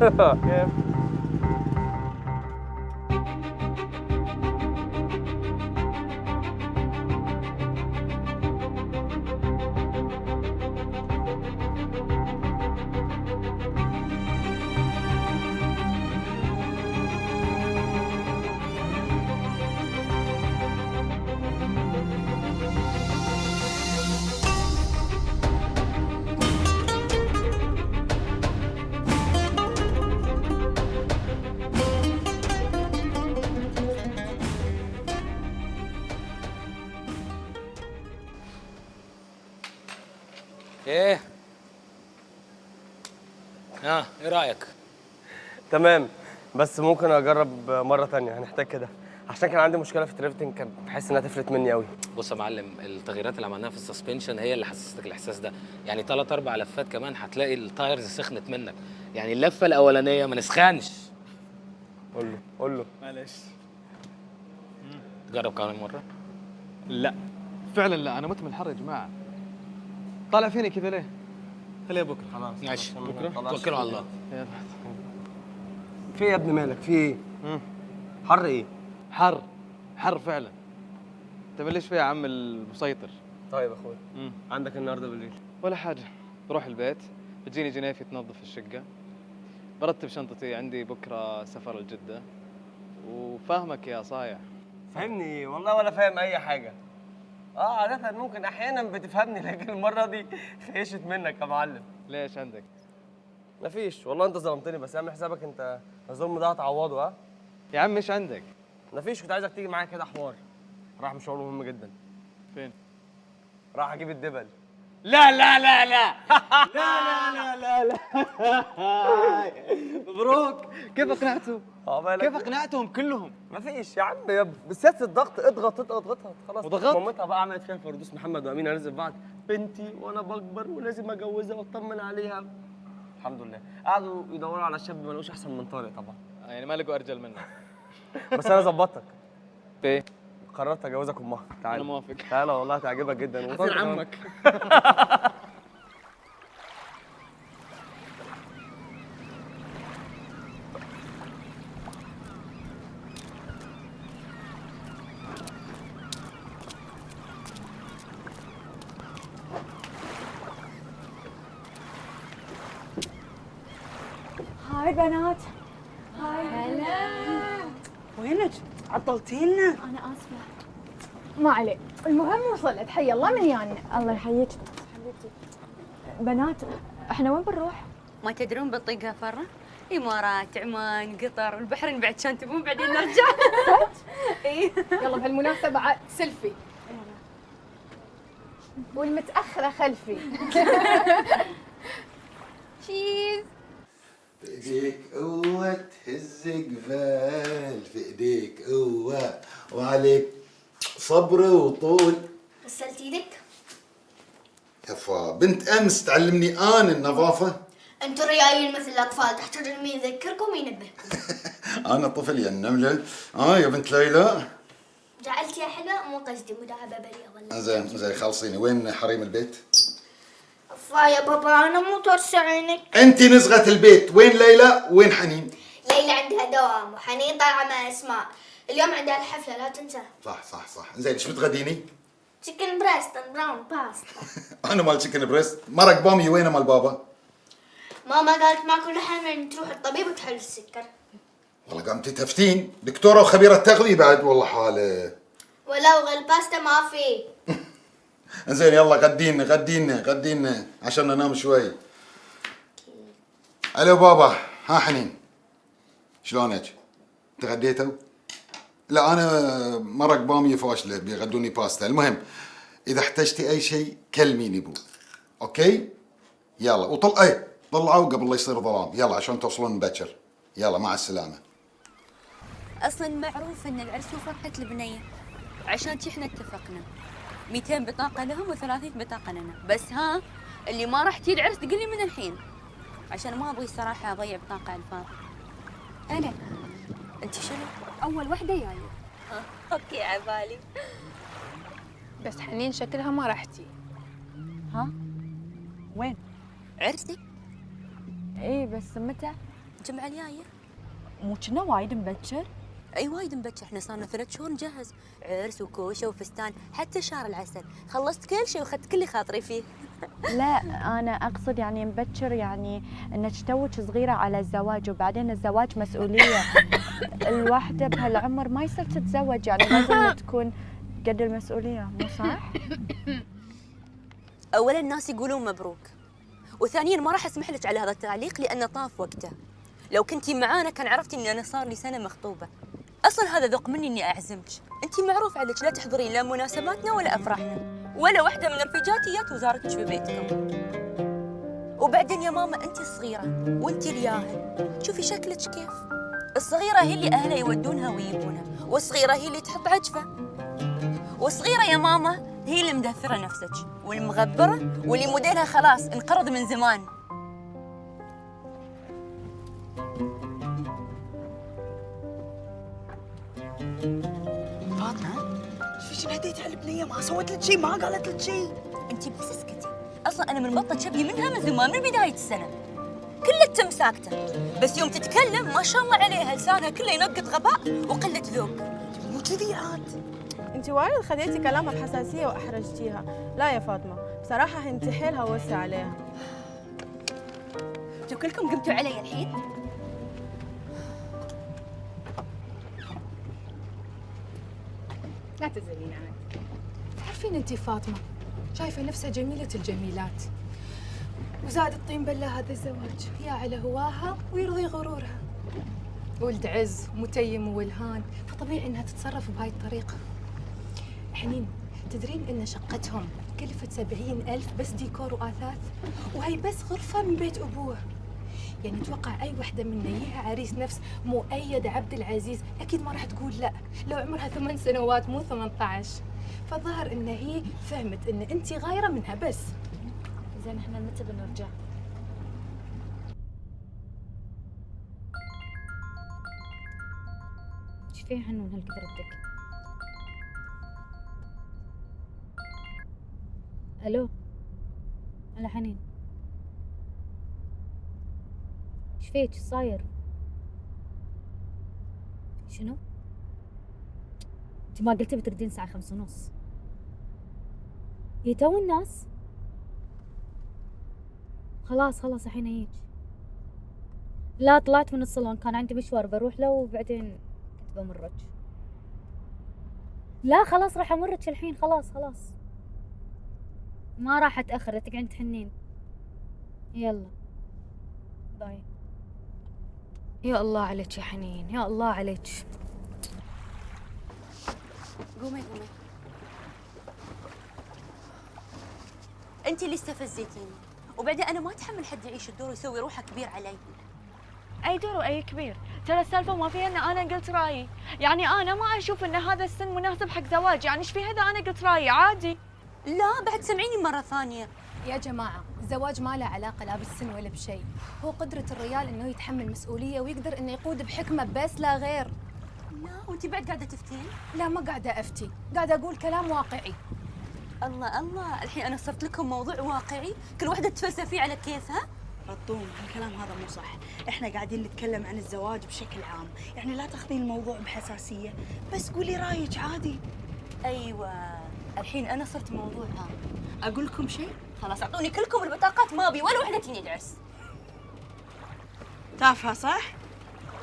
كيف؟ ايه ايه رايك؟ تمام، بس ممكن اجرب مره تانية، هنحتاج كده عشان كان عندي مشكله في الدريفتنج، كان بحس انها تفلت مني قوي. بص يا معلم، التغييرات اللي عملناها في السسبنشن هي اللي حسستك الاحساس ده. يعني 3 4 لفات كمان هتلاقي التايرز سخنت منك. يعني اللفه الاولانيه ما نسخنش. قول له معلش. جرب كمان مره. لا فعلا لا، انا مت من الحر يا جماعه. طالع فيني كذا ليه؟ خليها بكره. خلاص ماشي بكره توكلوا على الله. يلا. في إيه يا ابني مالك؟ في ايه؟ حر ايه؟ حر فعلا. انت ليش فيها يا عم المسيطر؟ طيب يا اخويا، عندك النهارده بالليل؟ ولا حاجه، بروح البيت بتجيني جنيفي تنظف الشقه، برتب شنطتي، عندي بكره سفر لجده، وفاهمك يا صايع. فهمني والله ولا فاهم اي حاجه. عادة ممكن احيانا بتفهمني، لكن المره دي خيشت منك يا معلم. ليش عندك؟ مفيش والله، انت ظلمتني، بس اعمل حسابك انت الظلم ده هتعوضه. ها يا عم ايش عندك؟ مفيش، كنت عايزك تيجي معايا كده حوار. راح مشوار مهم جدا. فين؟ راح اجيب الدبل. لا لا لا لا لا لا لا لا مبروك. كيف اقنعته؟ كيف اقنعتهم كلهم؟ مفيش يا عم، بسياسه الضغط، اضغطها خلاص. وضغطت؟ مامتها بقى عملت فيها فردوس محمد وامين هننزل بعض، بنتي وانا بكبر ولازم اجوزها واطمن عليها. الحمد لله. قعدوا يدوروا على شاب ما لقوش احسن من طارق طبعا. يعني ما لقوا ارجل منك. بس انا ظبطتك، بايه؟ قررت اجوزك امها. تعالى انا موافق. تعالى والله هتعجبك جدا. حسين عمك. هاي بنات. هاي هلا. وينك؟ عطلتينا. أنا آسفة. ما عليه، المهم وصلت. حي الله من يانا. الله يحييك حبيبتي. بنات، احنا وين بنروح؟ ما تدرون بنطيقها فرة؟ إمارات، عمان، قطر، البحرين بعد شان تبون بعدين نرجع. ايه يلا بهالمناسبة عاد سيلفي. والمتأخرة خلفي. تشيز. في ايديك قوة تهز جبال، في ايديك قوة وعليك صبر وطول. غسلت ايدك؟ يفا بنت امس تعلمني انا النظافة. انتوا ريايل مثل الاطفال، تحتاجون مين يذكركم وينبهكم. انا طفل يا النملة. يا بنت ليلى. جعلت يا حلوة، مو قصدي مداعبة بريئة ولا. زين خلصيني، وين حريم البيت؟ افا يا بابا انا مو ترسع عينك. انت نزغة البيت، وين ليلى وين حنين؟ ليلى عندها دوام وحنين طالعة مع اسماء، اليوم عندها الحفلة لا تنسى. صح زين، ايش بتغديني؟ تشيكن بريست اند براون باستا. انا مال تشيكن بريست، مرق بامي وينه مال بابا؟ ماما قالت ماكل لحم يعني تروح الطبيب وتحل السكر. والله قامت تفتين دكتورة وخبيرة تغذية بعد، والله حالة. ولو الباستا ما في. زين يلا غدينا عشان ننام شوي. الو بابا. حنين شلونك؟ تغديتوا؟ لا انا مرق باميه فاشله، بيغدوني باستا. المهم اذا احتجتي اي شيء كلميني بو. اوكي يلا طلعوا قبل لا يصير ظلام، يلا عشان توصلون مبكر. يلا مع السلامه. أصلاً معروف إن العرس هو فرحة البنية، عشان احنا اتفقنا 200 بطاقة لهم و30 بطاقة لنا. بس اللي ما راح تجي العرس تقول لي من الحين، عشان ما ابغي الصراحة اضيع بطاقة على الفاضي. أنا انت شنو؟ أول وحدة جاية. اوكي عبالي. بس حنين شكلها ما راح تجي. وين؟ عرسي؟ إيه بس متى؟ الجمعة الجاية. مو كنا وايد مبكر؟ اي وايد مبكر، احنا صار لنا 3 شهور نجهز عرس وكوشه وفستان حتى شهر العسل. خلصت كل شيء واخذت كل اللي خاطري فيه. لا انا اقصد يعني مبكر، يعني انك توك صغيره على الزواج، وبعدين الزواج مسؤوليه. الواحده بهالعمر ما يصير تتزوج، يعني لازم تكون قد المسؤوليه، مو صح؟ اولا الناس يقولون مبروك، وثانيا ما راح اسمح لك على هذا التعليق لانه طاف وقته. لو كنتي معانا كان عرفتي اني انا صار لي سنه مخطوبه. اصلا هذا ذوق مني اني اعزمك، انتي معروف عليك لا تحضرين لا مناسباتنا ولا افراحنا، ولا واحده من رفيجاتي جات وزارتك في بيتكم. وبعدين يا ماما انتي صغيره وانتي الياهل، شوفي شكلك كيف. الصغيره هي اللي اهلها يودونها ويجيبونها، والصغيره هي اللي تحط عجفه، والصغيره يا ماما هي اللي مدثره نفسك، والمغبره واللي موديلها خلاص انقرض من زمان. فاطمه ايش فيك نهديت على البنيه؟ ما سوت لك شيء، ما قالت لك شيء. انتي بس اسكتي، اصلا انا من بطه شبي منها من زمان، من بدايه السنه كلها تم ساكته، بس يوم تتكلم ما شاء الله عليها لسانها كله ينقط غباء وقله ذوق. مو كذي عاد. انت وايد خذيتي كلامها بحساسيه واحرجتيها. لا يا فاطمه بصراحه انت حيل هوسه عليها. انتوا كلكم قمتوا علي الحين. لا تزعلين عاد. تعرفين انت فاطمه شايفه نفسها جميله الجميلات، وزاد الطين بله هذا الزواج يا على هواها ويرضي غرورها. ولد عز ومتيم وولهان، فطبيعي انها تتصرف بهاي الطريقه. حنين تدرين ان شقتهم كلفت 70,000 بس ديكور واثاث، وهي بس غرفه من بيت ابوه. يعني اتوقع اي وحده منا يجيها عريس نفس مؤيد عبد العزيز اكيد ما راح تقول لا، لو عمرها 8 سنوات مو 18. فالظاهر ان هي فهمت ان انت غايره منها بس. زين احنا متى بنرجع؟ ايش فيها حنون هالكثر ردك؟ الو هلا حنين، ايش فيك؟ ايش صاير؟ شنو؟ انت ما قلتي بتردين الساعة 5:30؟ هي تو الناس؟ خلاص الحين اجيك. لا طلعت من الصالون، كان عندي مشوار بروح له وبعدين كنت بمرك. لا خلاص راح امرك الحين، خلاص ما راح اتأخر، تقعدين تحنين. يلا باي. يا الله عليك يا حنين، يا الله عليك. قومي انت اللي استفزيتيني، وبعدين انا ما اتحمل حد يعيش الدور ويسوي روحه كبير علي. اي دور واي كبير؟ ترى السالفه ما فيها ان انا قلت رايي، يعني انا ما اشوف ان هذا السن مناسب حق زواج، يعني ايش في هذا انا قلت رايي عادي. لا بعد سمعيني مره ثانيه. يا جماعه الزواج ما له علاقه لا بالسن ولا بشيء، هو قدره الرجال انه يتحمل مسؤوليه ويقدر انه يقود بحكمه بس لا غير. لا وانت بعد قاعده تفتين؟ لا ما قاعده افتي، قاعده اقول كلام واقعي. الله الحين انا صرت لكم موضوع واقعي كل واحده تتفلسف فيه على كيفها. رطوم هالكلام هذا مو صح، احنا قاعدين نتكلم عن الزواج بشكل عام، يعني لا تاخذين الموضوع بحساسيه، بس قولي رايك عادي. ايوه الحين انا صرت موضوع عام. اقول لكم شيء؟ خلاص اعطوني كلكم البطاقات، ما ابي ولا وحده تجيني عرس. تافهه صح؟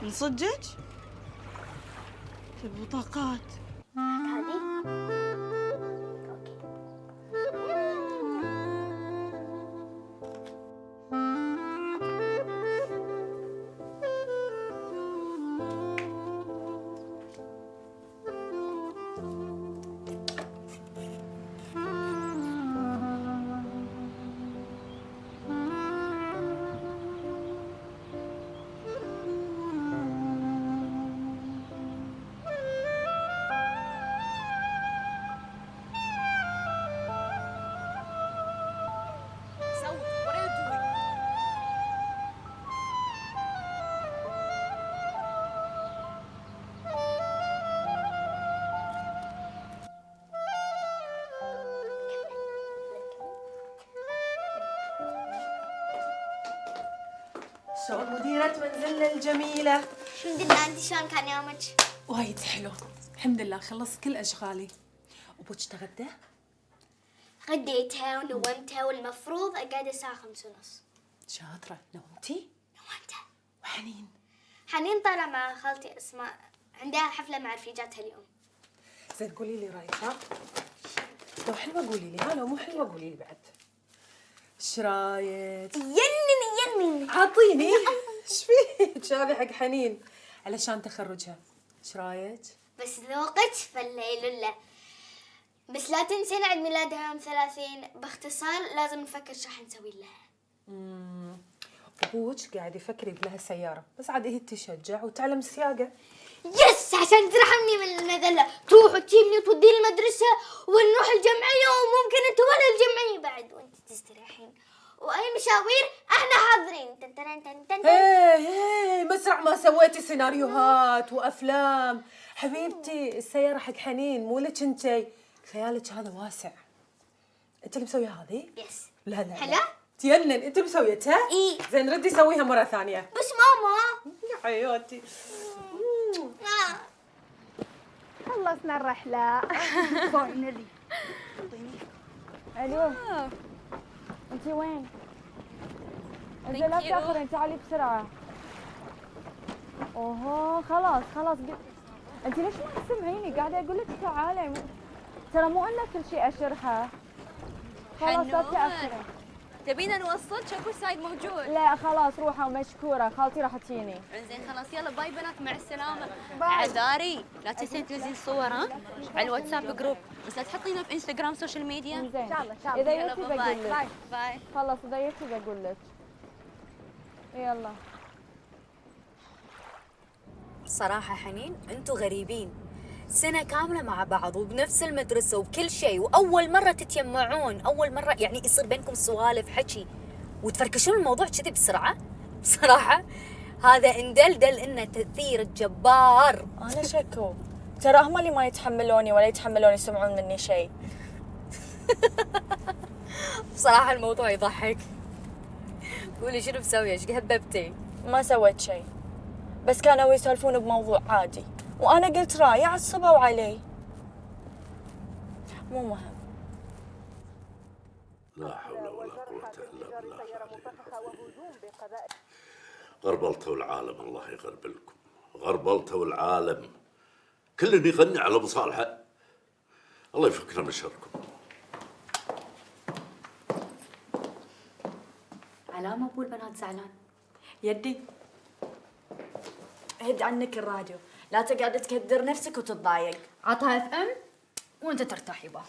من صدقك؟ البطاقات هذه شلون مديرة منزلنا الجميلة؟ الحمد لله. انت شلون كان يومك؟ وايد حلو، الحمد لله خلصت كل اشغالي. ابوك تغدى؟ غديتها ونومتها والمفروض اقعد الساعة 5:30. شاطرة. نومتي؟ نومتها. وحنين؟ حنين طالعة مع خالتي اسماء، عندها حفلة مع رفيجاتها اليوم. زين قولي لي رايك ها؟ لو حلوة قولي لي، ها لو مو حلوة قولي لي بعد. ايش رايك؟ ينن عاطيني. ايش فيك؟ شابي حق حنين علشان تخرجها. ايش رايك؟ بس ذوقك فالليلولة. بس لا تنسين عيد ميلادها يوم 30. باختصار لازم نفكر شو راح نسوي لها. ابوك قاعد يفكر يجيب لها سيارة، بس عاد هي تشجع وتعلم السياقة. يس، عشان ترحمني من المذلة، تروح وتجيبني وتوديني المدرسة ونروح الجمعية، وممكن انت ولا الجمعية بعد وانت تستريحين، واي مشاوير احنا حاضرين. تن تن تن تن. هي مسرع ما سويتي سيناريوهات وافلام. حبيبتي السيارة حق حنين مو لك انتي، خيالك هذا واسع. انت اللي مسوية هذه؟ يس. لا لا حلو؟ تينن انت مسويتها؟ اي. زين ردي سويها مرة ثانية. بس ماما. يا حياتي. خلصنا الرحلة. فاينلي. الو انتي وين؟ اذا لا تاخرين تعالي بسرعة. اوه خلاص انتي ليش ما تسمعيني؟ قاعدة اقول لك تعالي، ترى مو انه كل شيء اشرحه. خلاص لا تاخرين. تبينا نوصلك؟ اكو سايد موجود. لا خلاص روحوا مشكورة، خالتي راح تجيني. انزين خلاص يلا باي بنات، مع السلامة. عذاري لا تنسين تنزلين صور ها على الواتساب جروب، بس لا تحطينا في انستغرام سوشيال ميديا. زين ان شاء الله. اذا يلا جيتي باي بقول لك. باي. خلص اذا جيتي بقول لك. يلا. صراحة حنين انتوا غريبين، سنة كاملة مع بعض وبنفس المدرسة وبكل شيء، وأول مرة تتجمعون، أول مرة يعني يصير بينكم سوالف حكي وتفركشون الموضوع كذي بسرعة. بصراحة هذا اندلدل إنه تأثير جبار. انا شكو، ترى هم اللي ما يتحملوني ولا يتحملون يسمعون مني شيء. بصراحة الموضوع يضحك. قولي شنو مسوية؟ ايش هببتي؟ ما سويت شيء، بس كانوا يسولفون بموضوع عادي وانا قلت رايي عصبوا علي. مو مهم. لا حول ولا قوة إلا بالله. غربلتوا العالم، الله يغربلكم. غربلتوا العالم، كل يغني على مصالحه. الله يفكنا من شركم. علامة أبو البنات زعلان. يدي هد عنك الراديو، لا تقعد تكدر نفسك وتتضايق. عطها اف ام وانت ترتاح يبا.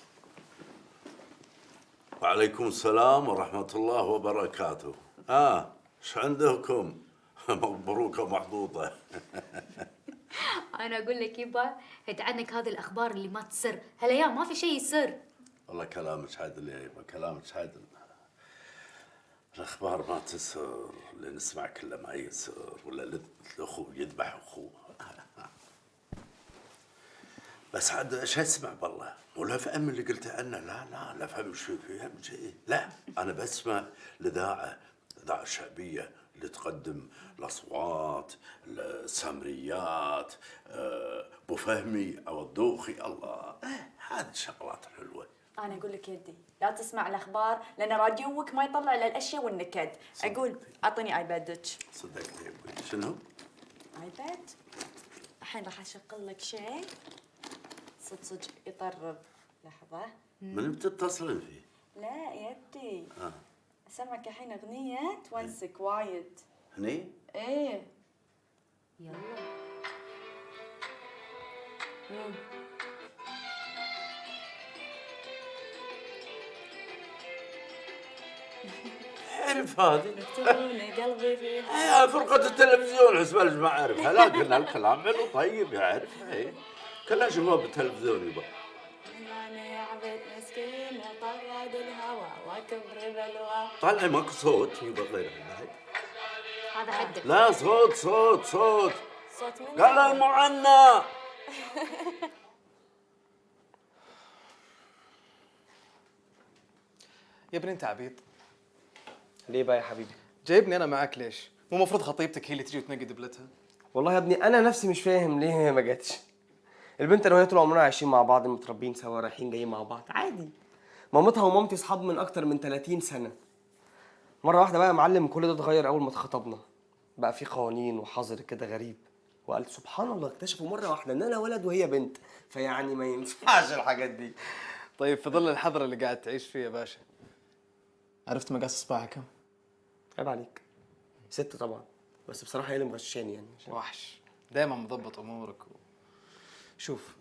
وعليكم السلام ورحمة الله وبركاته. ايش عندكم؟ مبروكة محظوظة. أنا أقول لك يبا، هد عنك هذه الأخبار اللي ما تسر، هالأيام ما في شيء يسر. والله كلامك عدل يا يبا، كلامك عدل. الأخبار ما تسر، اللي نسمع كله ما يسر، ولا الأخو يذبح أخوه. بس عاد ايش اسمع بالله؟ مو الأفهم اللي قلت عنه، لا الأفهم شو فيها شيء، لا أنا بسمع الإذاعة الشعبية اللي تقدم الأصوات، السامريات، أبو فهمي أو الدوخي، الله هذه الشغلات الحلوة. انا اقول لك يدي لا تسمع الاخبار لان راديوك ما يطلع الا الاشياء والنكد. اقول اعطيني ايبادك. صدقت يا ابوي. شنو؟ ايباد. الحين راح اشغل لك شيء صدق يطرب. لحظه. من بتتصلين فيه؟ لا يدي. اسمعك الحين اغنيه تونسك وايد. هني؟ ايه. يلا. عرف هذه؟ اكتبوني قلبي فيها. يا فرقة التلفزيون حسب ما اعرفها، لكن الكلام حلو طيب يعرفها. هي كلها شباب التلفزيون يبا. ماني عبد مسكين طرد الهوى وكبر بلوى. طالع ماكو صوت يبا غيرها بعد. هذا حدك. لا صوت. صوت مني. قال المعنى. يا ابني انت عبيط. ليه بقى يا حبيبي؟ جايبني انا معك ليش؟ مو المفروض خطيبتك هي اللي تجي وتنقي دبلتها؟ والله يا ابني انا نفسي مش فاهم ليه هي ما جاتش. البنت انا وهي طول عمرنا عايشين مع بعض، متربيين سوا، رايحين جايين مع بعض عادي. مامتها ومامتي اصحاب من اكتر من 30 سنه. مره واحده بقى يا معلم كل ده اتغير اول ما اتخطبنا. بقى في قوانين وحظر كده غريب. وقالت سبحان الله اكتشفوا مره واحده ان انا ولد وهي بنت، فيعني ما ينفعش الحاجات دي. طيب في ظل الحظر اللي قاعد تعيش فيه يا باشا، عرفت مقاس اصبعها كم؟ عيب عليك. 6 طبعا، بس بصراحه هي اللي مغشاني يعني. وحش، دايما مضبط امورك. شوف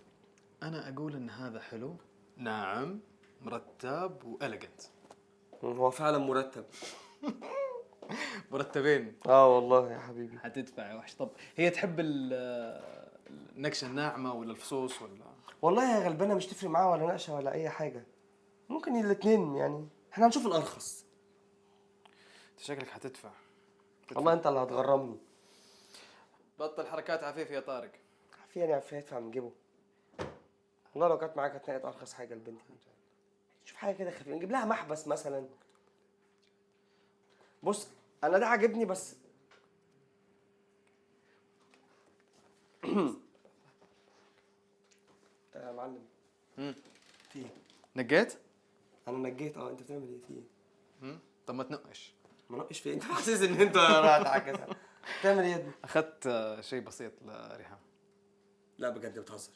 انا اقول ان هذا حلو، ناعم، مرتب واليجنت. هو فعلا مرتب. مرتبين. والله يا حبيبي. حتدفع يا وحش. طب هي تحب النكشه الناعمه ولا الفصوص ولا؟ والله يا غلبانه مش تفرق معاها ولا نقشه ولا اي حاجه. ممكن الاثنين يعني، احنا هنشوف الارخص. انت شكلك حتدفع. والله انت اللي هتغرمني. بطل حركات عفيف يا طارق. عفيف يعني عفيف هيدفع من جيبه. والله لو كانت معاك هتلاقي ارخص حاجه لبنتي. شوف حاجه كده خفيفه، نجيب لها محبس مثلا. بص انا ده عاجبني بس يا معلم. في ايه؟ نقيت؟ انا نجيت. انت بتعمل ايه؟ في ايه؟ طب ما تنقش. ما نقش في إيه؟ انت حاسس ان انت هتعكسها. بتعمل ايه يا ابني؟ اخذت شيء بسيط لريهام. لا بجد بتهزر.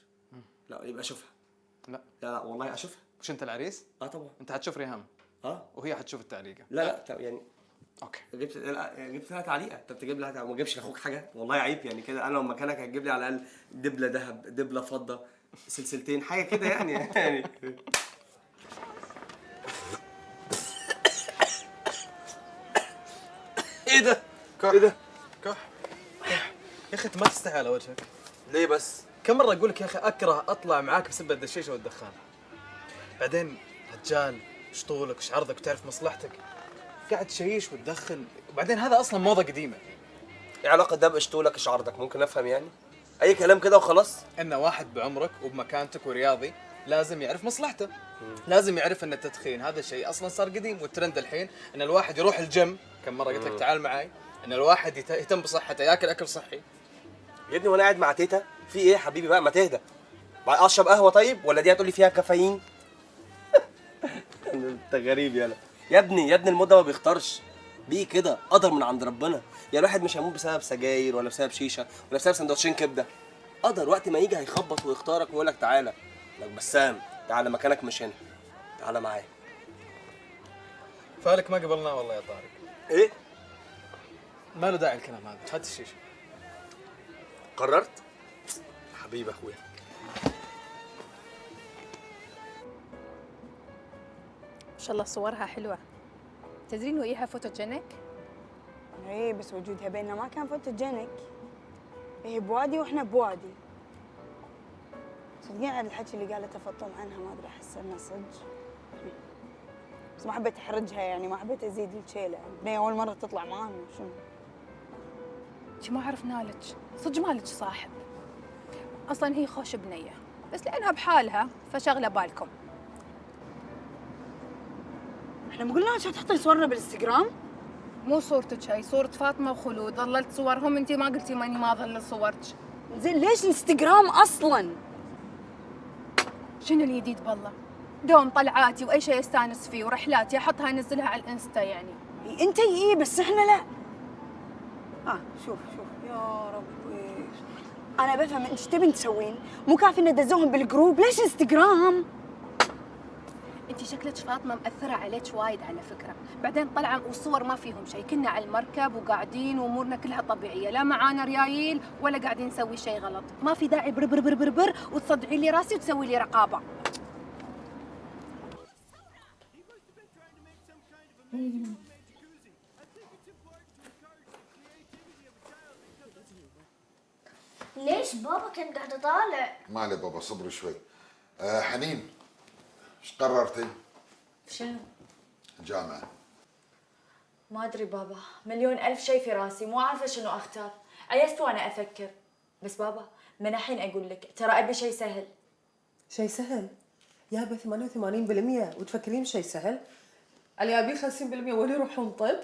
لا يبقى اشوفها. لا لا والله اشوفها. مش انت العريس؟ طبعا. انت حتشوف ريهام. وهي حتشوف التعليقه. لا يعني اوكي. جبت لها تعليقه. انت بتجيب لها ما تجيبش لاخوك حاجه؟ والله عيب يعني كده. انا لو مكانك هتجيب لي على الاقل دبله ذهب، دبله فضه، سلسلتين، حاجه كده يعني. ايه ده؟ ايه ده؟ كح يا اخي انت ما تستحي على وجهك. ليه بس؟ كم مره اقول لك يا اخي اكره اطلع معاك بسبب الدشيشه والدخان. بعدين رجال ايش طولك ايش عرضك وتعرف مصلحتك، قاعد تشيش وتدخن. وبعدين هذا اصلا موضه قديمه. ايه علاقه ده بايش طولك ايش عرضك؟ ممكن افهم يعني؟ اي كلام كده وخلاص. ان واحد بعمرك وبمكانتك ورياضي لازم يعرف مصلحته. لازم يعرف ان التدخين هذا الشيء اصلا صار قديم، والترند الحين ان الواحد يروح الجيم. كم مره قلت لك تعال معاي، ان الواحد يهتم بصحته، ياكل اكل صحي. يا ابني وانا قاعد مع تيتا في ايه يا حبيبي بقى؟ ما تهدى. اشرب قهوه طيب ولا دي هتقول لي فيها كافيين؟ انت غريب يالا. يا ابني الموضه ما بيختارش، بيه كده قدر من عند ربنا. يا الواحد مش هيموت بسبب سجاير ولا بسبب شيشه ولا بسبب سندوتشين كبده. قدر وقت ما يجي هيخبط ويختارك ويقول لك تعالى. لك بسام تعالى مكانك مش هنا، تعالى معايا. فالك ما قبلناه والله يا طارق. ايه؟ ما له داعي الكلام هذا، هات الشيشه. قررت؟ حبيبي اخويا. ما شاء الله صورها حلوة. تدري انه اياها فوتوجينيك؟ ايه بس وجودها بيننا ما كان فوتوجينيك. هي بوادي واحنا بوادي. صدقين على الحكي اللي قالته فطوم عنها، ما ادري احس انه صدق. بس ما حبيت احرجها يعني، ما حبيت ازيد الشيله. بنيه اول مره تطلع معانا شنو؟ انت ما عرفنا لك، صدق مالك صاحب. اصلا هي خوش بنية، بس لانها بحالها فشغله بالكم. احنا ما قلنا عشان تحطي صورنا بالانستغرام؟ مو صورتك هي، صورة فاطمة وخلود، ظللت صورهم، انت ما قلتي ماني ما ظل صورتك. زين ليش الانستغرام اصلا؟ شنو الجديد بالله؟ دوم طلعاتي واي شيء استانس فيه ورحلاتي احطها انزلها على الانستا يعني. انت ايه بس احنا لا. شوف يا ربي، انا بفهم ايش تبين تسوين، مو كافي ندزوهم بالجروب، ليش انستغرام؟ انت شكلك فاطمه مأثره عليك وايد على فكره. بعدين طلعوا والصور ما فيهم شيء، كنا على المركب وقاعدين وامورنا كلها طبيعيه، لا معانا ريايل ولا قاعدين نسوي شيء غلط. ما في داعي بر بر بر بر بر وتصدعي لي راسي وتسوي لي رقابه. ليش بابا كان قاعد طالع؟ ما عليه بابا صبري شوي. حنين ايش قررتي؟ شنو؟ الجامعة. ما ادري بابا، مليون الف شيء في راسي، مو عارفه شنو اختار. عيست وانا افكر. بس بابا من الحين اقول لك ترى ابي شيء سهل. شيء سهل؟ يابا 88% وتفكرين شيء سهل؟ اللي ابي 50% وين يروحون طب؟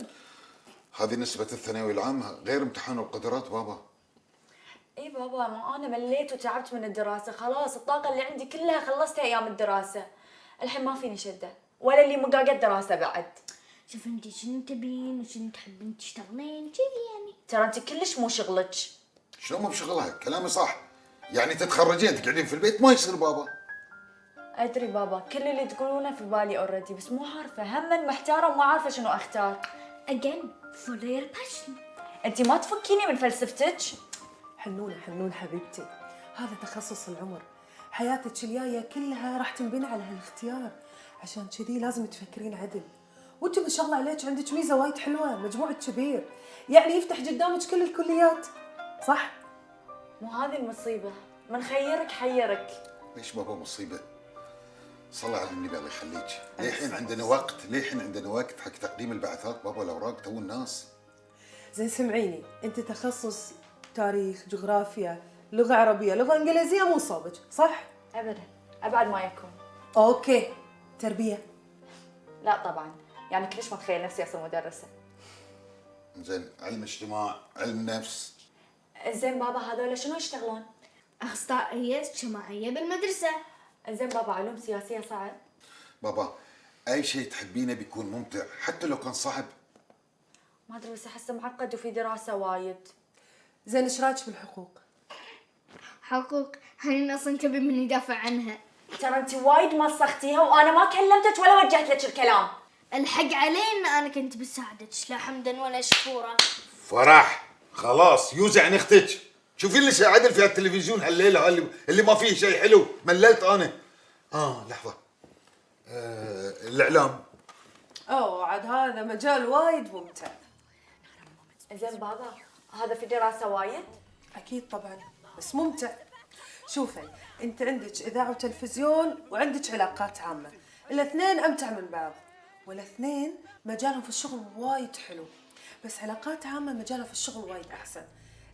هذه نسبة الثانوي العام غير امتحان القدرات بابا. اي بابا، ما انا مليت وتعبت من الدراسه، خلاص الطاقه اللي عندي كلها خلصتها ايام الدراسه. الحين ما فيني شده ولا اللي مقاقة دراسه بعد. شوف انتي شنو تبين وشنو تحبين تشتغلين كذي يعني. ترى انت كلش مو شغلك. شلون مو بشغلها؟ كلامي صح. يعني تتخرجين تقعدين في البيت ما يصير بابا. ادري بابا، كل اللي تقولونه في بالي اوريدي، بس مو عارفه، هم محتاره وما عارفه شنو اختار. Again follow your passion. انت ما تفكيني من فلسفتك. حنونة حنون حبيبتي، هذا تخصص العمر. حياتك الجاية كلها راح تنبني على هالاختيار، عشان كذي لازم تفكرين عدل. وانت ما شاء الله عليك عندك ميزة وايد حلوة، مجموعك كبير، يعني يفتح قدامك كل الكليات، صح؟ مو هذه المصيبه، من خيرك حيرك. ليش بابا مصيبة؟ صلى على النبي الله يخليك. للحين عندنا وقت، للحين عندنا وقت حق تقديم البعثات بابا، الاوراق تو الناس. زين سمعيني، انت تخصص تاريخ، جغرافيا، لغة عربية، لغة انجليزية، مو صوبك، صح؟ ابدا، ابعد ما يكون. اوكي، تربية؟ لا طبعا، يعني كلش ما اتخيل نفسي اصير مدرسه. زين علم اجتماع، علم نفس. زين بابا، هذول شنو يشتغلون؟ أخصائية اجتماعية بالمدرسة. زين بابا، علوم سياسيه صعب؟ بابا اي شيء تحبينه بيكون ممتع حتى لو كان صعب. ما ادري، بس احسه معقد وفي دراسه وايد. زين ايش رايك بالحقوق؟ حقوق هني أصلا تبي من يدافع عنها. ترى انت وايد مسختيها وانا ما كلمتك ولا وجهت لك الكلام. الحق علي ان انا كنت بساعدك، لا حمدا ولا شكورا. فرح خلاص يوزع عن اختك. شوفي اللي عدل في التلفزيون هالليله اللي ما فيه شيء حلو، مللت انا. لحظه. الاعلام. اوه عاد هذا مجال وايد ممتع. زين بابا، هذا في دراسه وايد؟ اكيد طبعا، بس ممتع. شوفي، انت عندك اذاعه وتلفزيون وعندك علاقات عامه، الاثنين امتع من بعض، والاثنين مجالهم في الشغل وايد حلو، بس علاقات عامه مجالها في الشغل وايد احسن،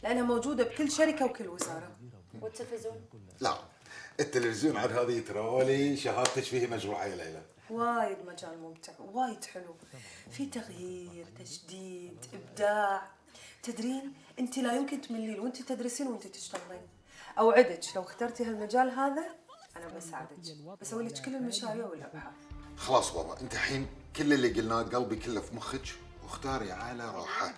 لانها موجوده بكل شركه وكل وزاره. والتلفزيون؟ لا التلفزيون عاد هذه ترولي شهادتك فيه مجروحه يا ليلى. وايد مجال ممتع وايد حلو، في تغيير، تجديد، ابداع. تدرين انت لا يمكن تملين وانت تدرسين وانت تشتغلين. اوعدك لو اخترتي هالمجال هذا انا بساعدك، بسوي لك كل المشاريع والابحاث. خلاص بابا، انت الحين كل اللي قلناه قلبي كله في مخك، واختاري على راحه.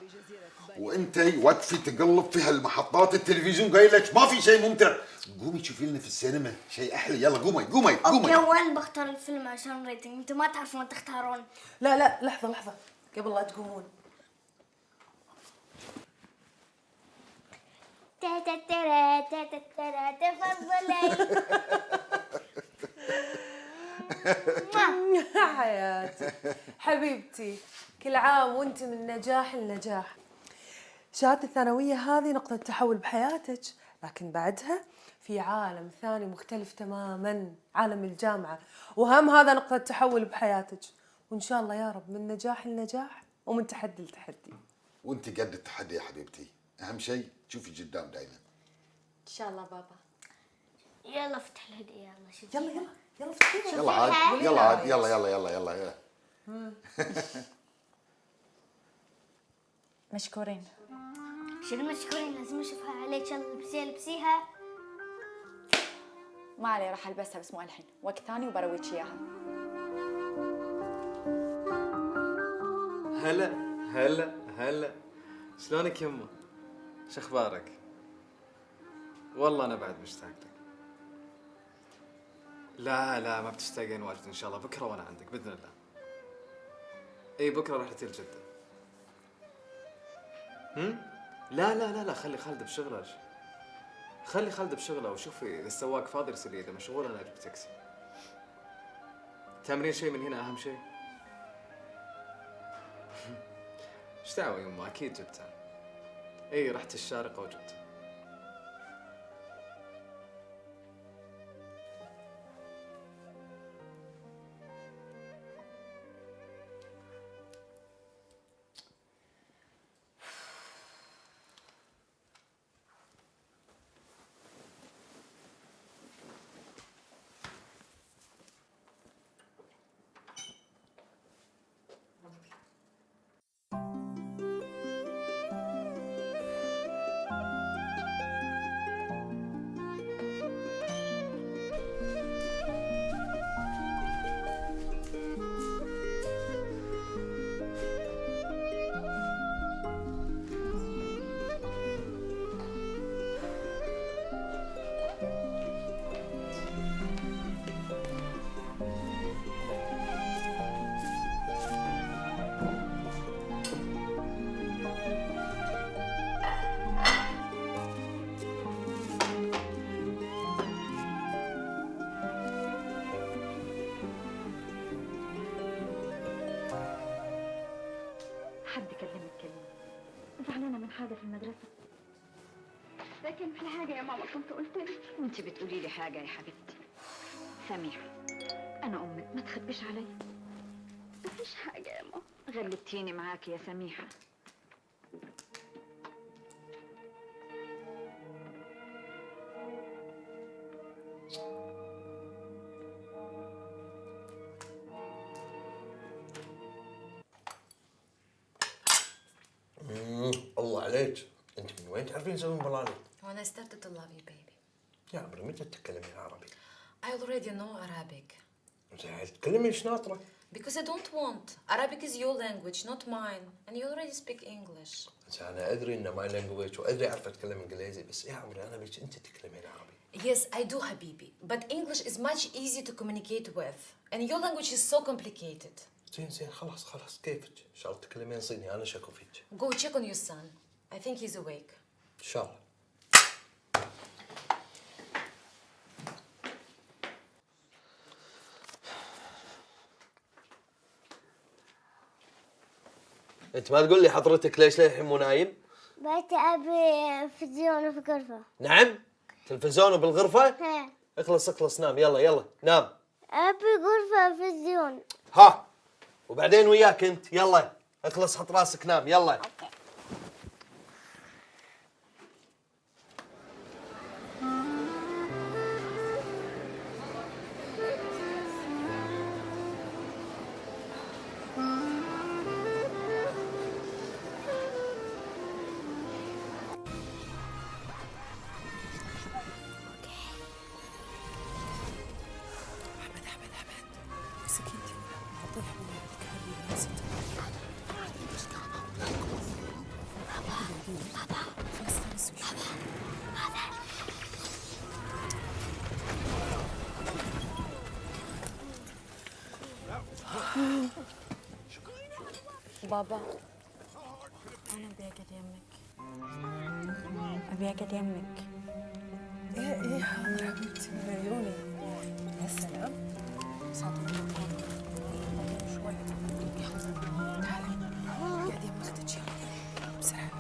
وانت وقفي تقلب في هالمحطات التلفزيون قايل لك ما في شيء ممتع. قومي شوفي لنا في السينما شيء احلى، يلا قومي قومي قومي. اوكي وين بختار الفيلم عشان ريتنج؟ انتم ما تعرفون تختارون. لا لحظه قبل لا تقومون. تفضلي. حياتي حبيبتي، كل عام وانت من نجاح لنجاح. شهادة الثانوية هذه نقطة تحول بحياتك، لكن بعدها في عالم ثاني مختلف تماما، عالم الجامعة، وهم هذا نقطة تحول بحياتك. وإن شاء الله يا رب من نجاح لنجاح ومن تحدي لتحدي. وانت قد التحدي يا حبيبتي، اهم شيء تشوفي قدام دائما. ان شاء الله بابا. يلا افتح الهدية، يلا شوف. يلا افتحيها. يلا عاد يلا عاد يلا. مشكورين. شنو مشكورين؟ لازم اشوفها عليك. يلا البسيها. ما علي، راح البسها بس مو الحين، وقت ثاني وبرويك اياها. هلا شلونك يمه؟ شخبارك؟ والله انا بعد مشتاق لك. لا ما بتشتاقين واجد ان شاء الله. بكره وانا عندك باذن الله. اي بكره رحلتي لجده. لا خلي خالد بشغله. خلي خالد بشغله، وشوفي اذا السواق فاضي يرسل لي، اذا مشغول انا اجيب تاكسي. تامرين شيء من هنا اهم شيء. ايش دعوه يمه؟ اكيد جبتها. اي رحت الشارقه وجبتها. حد كلمك كلمة. زعلانة من حاجة في المدرسة؟ لكن في حاجة يا ماما كنت قلت لك. وانت بتقولي لي حاجة يا حبيبتي. سميحة، أنا أمك ما تخبيش عليا. مفيش حاجة يا ماما. غلبتيني معاكي يا سميحة. الله عليك، انت من وين تعرفين تسوين بلاني؟ When I started to love you, baby. يا عمري متى تتكلمين عربي؟ I already know Arabic. زين تتكلمين ايش ناطرة؟ Because I don't want. Arabic is your language, not mine. And you already speak English. زين انا ادري ان ماي لانجويج وادري اعرف اتكلم انجليزي، بس يا عمري انا بيك انت تتكلمين عربي. Yes, I do, Habibi. But English is much easier to communicate with. And your language is so complicated. زين خلاص كيفك؟ ان شاء الله تتكلمين صيني، انا شاكو فيك. Go check on your son. I think he's awake. ان شاء الله. انت ما تقول لي حضرتك ليش للحين مو نايم؟ بقيت أبي تلفزيون في غرفة. نعم؟ تلفزيون بالغرفة؟ ها. اخلص نام، يلا نام. أبي غرفة تلفزيون. ها وبعدين وياك انت، يلا اخلص حط راسك نام، يلا. بابا أنا أبي أقعد يمك. أبي أقعد يمك. إيه حاضر حبيبتي من عيوني. يا سلام. صوتك شوي. يلا تعالي. قاعد يم أختك يلا. بسرعة.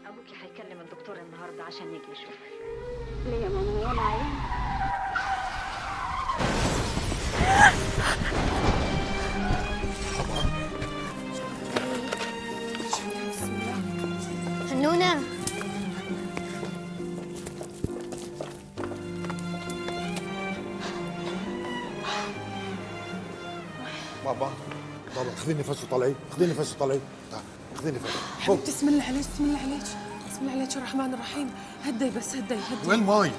أبوكي حيكلم الدكتور النهارده عشان يجي يشوفك. ليه يا ماما ولا عين؟ حنونة. بابا خذيني نفس وطلعي، خذيني نفس وطلعي. خذيني نفس. حبيبتي بسم الله عليك بسم الله عليك بسم الله عليك الرحمن الرحيم. هدي بس هدي. وين ماي؟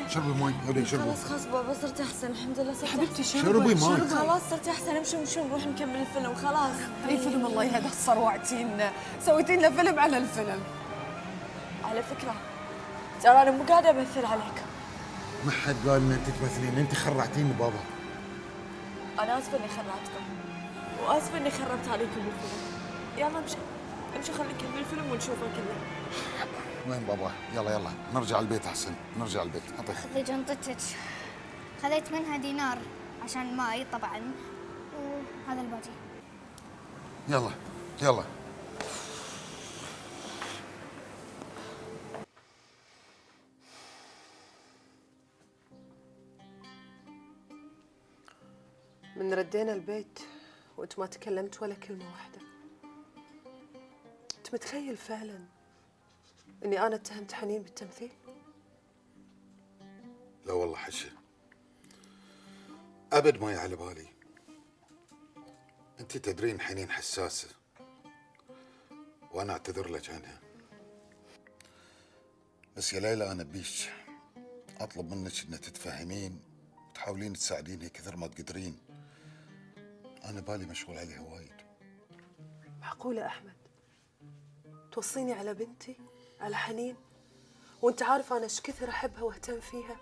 شربي ماي يا ولدي شربي. خلاص بابا صرت أحسن الحمد لله. صرت حبيبتي شربي ماي. خلاص صرت أحسن. امشي نروح نكمل الفيلم خلاص. أي فيلم الله يهدى صروعتين سويتين له فيلم على الفيلم. على فكرة ترى أنا مو قاعدة أمثل عليك. ما حد قال ان انت تمثلين، انت خرعتيني بابا. أنا آسفة إني خرعتكم وآسفة إني خربت عليكم الفيلم. يلا امشي خلينا نكمل الفيلم ونشوفه كله. وين بابا؟ يلا نرجع البيت احسن، نرجع البيت. اعطيك. خذي جنطتك. خذيت منها دينار عشان الماي طبعا، وهذا الباقي. يلا من ردينا البيت وانت ما تكلمت ولا كلمة واحدة. انت متخيل فعلا اني انا اتهمت حنين بالتمثيل؟ لا والله حشة، ابد ما على بالي. انت تدرين حنين حساسة وانا اعتذر لك عنها. بس يا ليلى انا بيش أطلب منك إن تتفهمين وتحاولين تساعديني كثر ما تقدرين. أنا بالي مشغول عليها وايد. معقولة أحمد توصيني على بنتي، على حنين، وأنت عارف أنا إيش كثر أحبها وأهتم فيها؟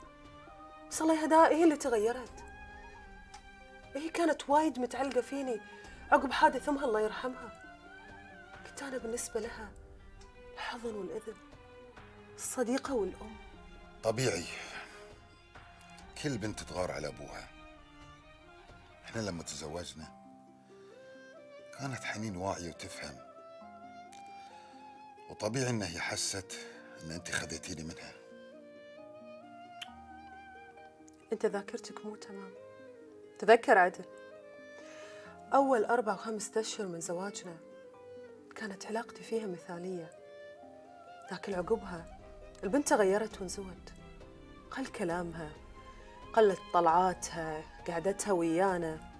بس الله يهداها هي اللي تغيرت. هي كانت وايد متعلقة فيني عقب حادث أمها الله يرحمها. كنت أنا بالنسبة لها الحضن والأذن، الصديقة والأم. طبيعي كل بنت تغار على أبوها. إحنا لما تزوجنا كانت حنين واعية وتفهم، وطبيعي إن هي حست إن أنت خذيتيني منها. أنت ذاكرتك مو تمام. تذكر عدل، أول 4 و5 أشهر من زواجنا كانت علاقتي فيها مثالية، لكن عقبها البنت تغيرت وانزوت. قل كلامها، قلت طلعاتها، قعدتها ويانا،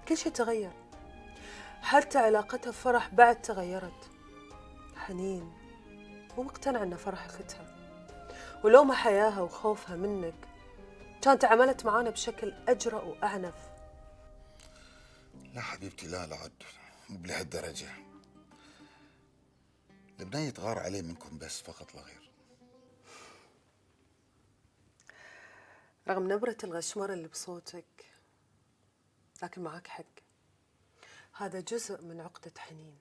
كل شيء تغير. حتى علاقتها بفرح بعد تغيرت. حنين مو مقتنعة إن فرح أختها، ولو ما حياها وخوفها منك كانت عملت معانا بشكل أجرأ وأعنف. لا حبيبتي، لا عد مو بلهالدرجة. البنية تغار عليه منكم بس فقط لا غير. رغم نبرة الغشمرة اللي بصوتك، لكن معك حق، هذا جزء من عقدة حنين.